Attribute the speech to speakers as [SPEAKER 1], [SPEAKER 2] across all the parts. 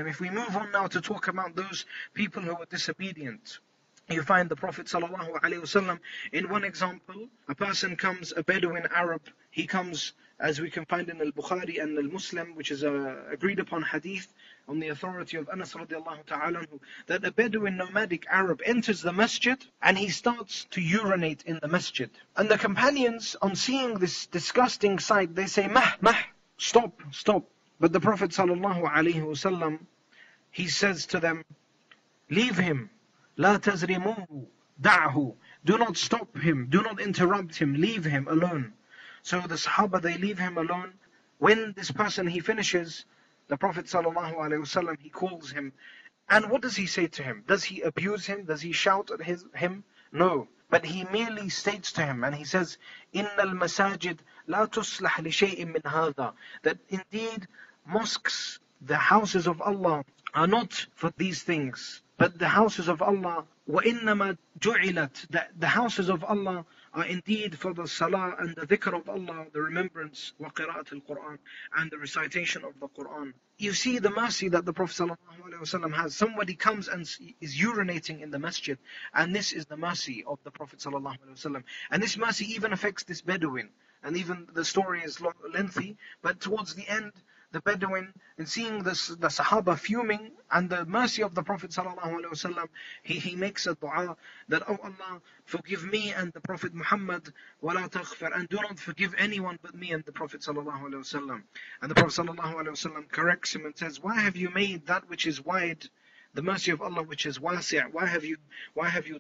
[SPEAKER 1] If we move on now to talk about those people who are disobedient, you find the Prophet ﷺ in one example. A person comes, a Bedouin Arab, he comes, as we can find in Al-Bukhari and Al-Muslim, which is a agreed upon hadith on the authority of Anas radiallahu ta'ala, that a Bedouin nomadic Arab enters the masjid and he starts to urinate in the masjid. And the companions, on seeing this disgusting sight, they say, Mah, stop. But the Prophet ﷺ, he says to them, leave him. لا تزرموه دعه. Do not stop him, do not interrupt him, leave him alone. So the Sahaba, they leave him alone. When this person, he finishes, the Prophet ﷺ, he calls him. And what does he say to him? Does he abuse him? Does he shout at him? No. But he merely states to him, and he says, إِنَّ الْمَسَاجِدْ لَا تُصْلَحْ لِشَيْءٍ مِّنْ هَذَا. That indeed, mosques, the houses of Allah, are not for these things. But the houses of Allah, وَإِنَّمَا جُعِلَتْ, the houses of Allah are indeed for the salah and the dhikr of Allah, the remembrance, وَقِرَاءَةِ الْقُرْآنِ, and the recitation of the Qur'an. You see the mercy that the Prophet ﷺ has. Somebody comes and is urinating in the masjid, and this is the mercy of the Prophet ﷺ. And this mercy even affects this Bedouin. And even the story is lengthy, but towards the end, the Bedouin, in seeing the Sahaba fuming and the mercy of the Prophet ﷺ, he makes a dua that, oh Allah, forgive me and the Prophet Mohammed, وَلَا تَغْفِرْ, and do not forgive anyone but me and the Prophet ﷺ. And the Prophet ﷺ corrects him and says, why have you made that which is wide, the mercy of Allah which is wasi', why have you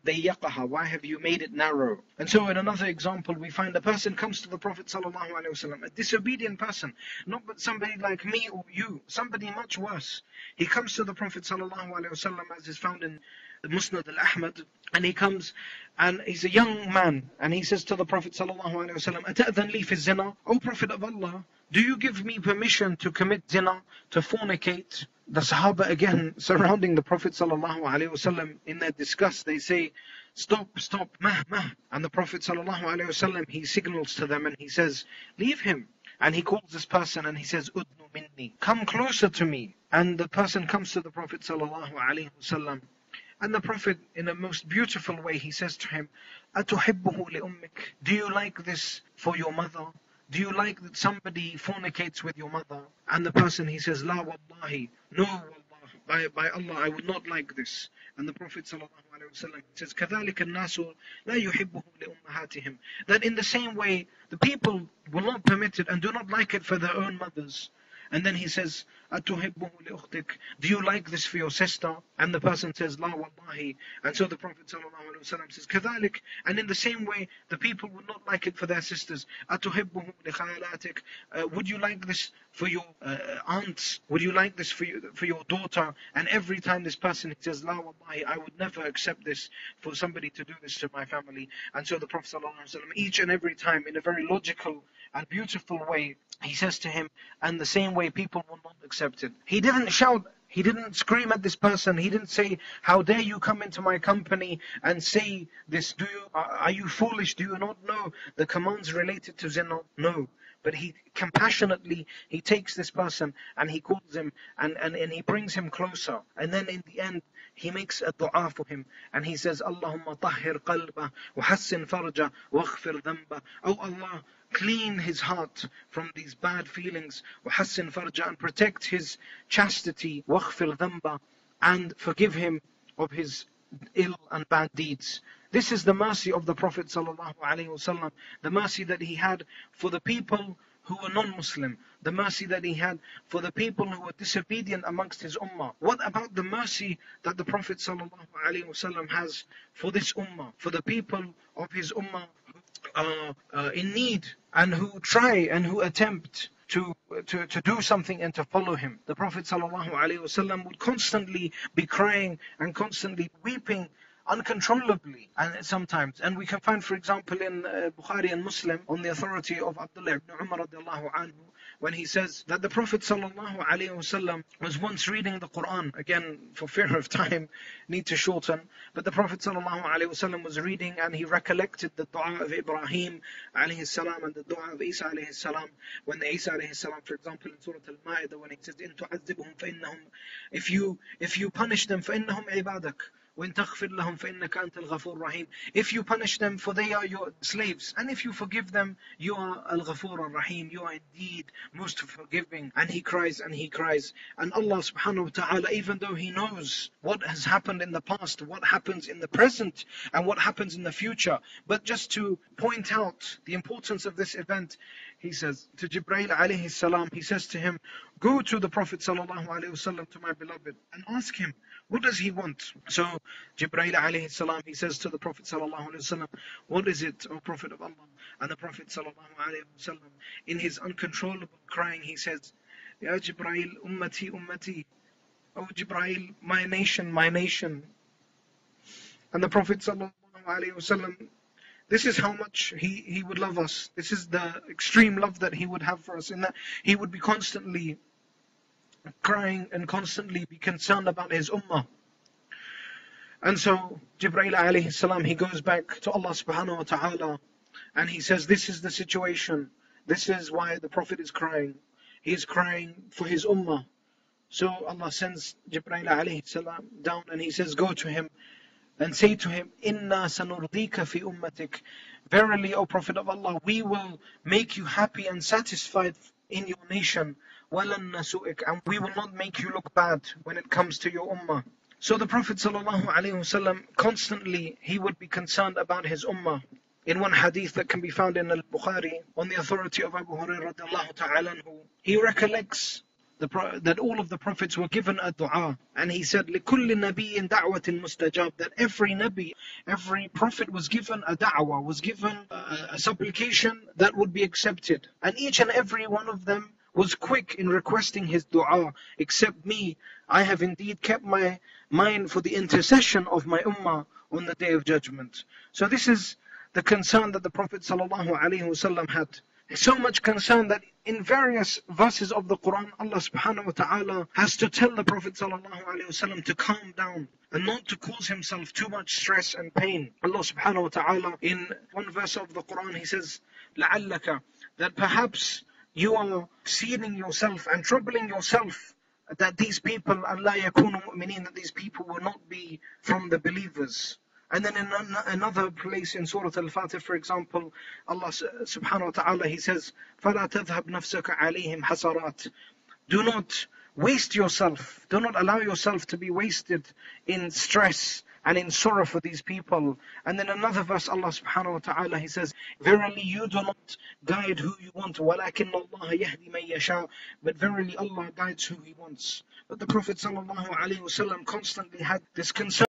[SPEAKER 1] dayyaqaha, why have you made it narrow? And so in another example, we find a person comes to the Prophet ﷺ, a disobedient person, not but somebody like me or you, somebody much worse. He comes to the Prophet ﷺ, as is found in the Musnad al-Ahmad, and he comes and he's a young man, and he says to the Prophet ﷺ, أَتَأْذَنْ لِي فِي الزِّنَا? O Prophet of Allah, do you give me permission to commit zina, to fornicate? The Sahaba again surrounding the Prophet ﷺ in their disgust, they say, stop, mah. And the Prophet ﷺ, he signals to them and he says, leave him. And he calls this person and he says, udnu minni, come closer to me. And the person comes to the Prophet ﷺ, and the Prophet, in a most beautiful way, he says to him, أَتُحِبُّهُ لِأُمِّكَ? Do you like this for your mother? Do you like that somebody fornicates with your mother? And the person, he says, La wallahi, no wallah, by Allah, I would not like this. And the Prophet ﷺ says, كَذَلِكَ النَّاسُ لَا يُحِبُّهُ لِأُمَّهَاتِهِمْ. That in the same way, the people will not permit it and do not like it for their own mothers. And then he says, أَتُحِبُّهُ لِأُخْتِكَ? Do you like this for your sister? And the person says, La wallahi. And so the Prophet ﷺ says, كَذَلِكَ. And in the same way, the people would not like it for their sisters. أَتُحِبُّهُ لِخَالَاتِكَ? Would you like this for your aunts? Would you like this for your daughter? And every time this person says, La wallahi, I would never accept this for somebody to do this to my family. And so the Prophet ﷺ, each and every time, in a very logical and beautiful way, he says to him, and the same way people will not accept it. He didn't shout, he didn't scream at this person, he didn't say, how dare you come into my company and say this, are you foolish, do you not know the commands related to zina? No. But he compassionately, he takes this person and he calls him and he brings him closer. And then in the end, he makes a dua for him. And he says, Allahumma tahhir qalbah, wa hassin farja, wa aghfir dhanbah. Oh Allah, clean his heart from these bad feelings, wa hassin farja, and protect his chastity, wa aghfir dhanbah, and forgive him of his ill and bad deeds. This is the mercy of the Prophet ﷺ, the mercy that he had for the people who were non-Muslim, the mercy that he had for the people who were disobedient amongst his Ummah. What about the mercy that the Prophet ﷺ has for this Ummah, for the people of his Ummah who are in need and who try and who attempt to do something and to follow him? The Prophet ﷺ would constantly be crying and constantly weeping uncontrollably, and sometimes. And we can find, for example, in Bukhari and Muslim, on the authority of Abdullah ibn Umar radiallahu anhu, when he says that the Prophet sallallahu alaihi wasallam was once reading the Quran. Again, for fear of time, need to shorten. But the Prophet sallallahu alaihi wasallam was reading, and he recollected the dua of Ibrahim alayhi salam and the dua of Isa alayhi salam. When Isa alayhi salam, for example, in Surah Al-Ma'idah, when he says, "In tu'adhibhum فإنهم," if you punish them, فإنهم عبادك. وَإِن تَغْفِرْ لَهُمْ فَإِنَّكَ أَنْتَ الْغَفُورُ الرَّحِيمُ. If you punish them, for they are your slaves, and if you forgive them, you are Al-Ghafur Ar-Rahim, you are indeed most forgiving. And he cries, and he cries. And Allah subhanahu wa ta'ala, even though He knows what has happened in the past, what happens in the present, and what happens in the future, but just to point out the importance of this event, He says to Jibreel alayhi salam, He says to him, "Go to the Prophet sallallahu alayhi wasallam, to my beloved, and ask him, what does he want?" So Jibreel alayhi salam, he says to the Prophet sallallahu alayhi wasallam, "What is it, O Prophet of Allah?" And the Prophet sallallahu alayhi wasallam, in his uncontrollable crying, he says, "Ya Jibreel, ummati, ummati." "O Jibreel, my nation, my nation." And the Prophet sallallahu alayhi wasallam, this is how much he would love us. This is the extreme love that He would have for us, in that He would be constantly crying and constantly be concerned about His Ummah. And so Jibreel alayhi salam, he goes back to Allah subhanahu wa ta'ala, and he says, this is the situation. This is why the Prophet is crying. He is crying for his Ummah. So Allah sends Jibreel alayhi salam down, and He says, go to him and say to him, "Inna sanurdika fi ummatik." Verily, O Prophet of Allah, we will make you happy and satisfied in your nation. وَلَن نَسُؤِكَ, and we will not make you look bad when it comes to your ummah. So the Prophet ﷺ, constantly, he would be concerned about his ummah. In one hadith that can be found in Al-Bukhari, on the authority of Abu Hurairah radiallahu ta'ala anhu, he recollects that all of the prophets were given a dua, and he said, لِكُلِّ نَبِيٍّ دَعْوَةٍ مُسْتَجَابٍ, that every Nabi, every prophet was given a da'wah, was given a supplication that would be accepted. And each and every one of them was quick in requesting his dua, except me. I have indeed kept my mind for the intercession of my ummah on the Day of Judgment. So this is the concern that the Prophet ﷺ had. So much concern that in various verses of the Quran, Allah subhanahu wa ta'ala has to tell the Prophet ﷺ to calm down and not to cause himself too much stress and pain. Allah subhanahu wa ta'ala, in one verse of the Quran, He says, لَعَلَّكَ, that perhaps you are exceeding yourself and troubling yourself, that these people, أَلَّا يَكُونُوا مُؤْمِنِينَ, that these people will not be from the believers. And then in another place in Surah Al-Fatih, for example, Allah subhanahu wa ta'ala, He says, فَلَا تَذْهَبْ نَفْسَكَ عَلَيْهِمْ حَسَرَاتٍ. Do not waste yourself, do not allow yourself to be wasted in stress and in sorrow for these people. And then another verse, Allah subhanahu wa ta'ala, He says, verily you do not guide who you want, وَلَكِنَّ اللَّهَ يَهْدِي مَن يَشَاءُ, but verily Allah guides who He wants. But the Prophet sallallahu alaihi wasallam constantly had this concern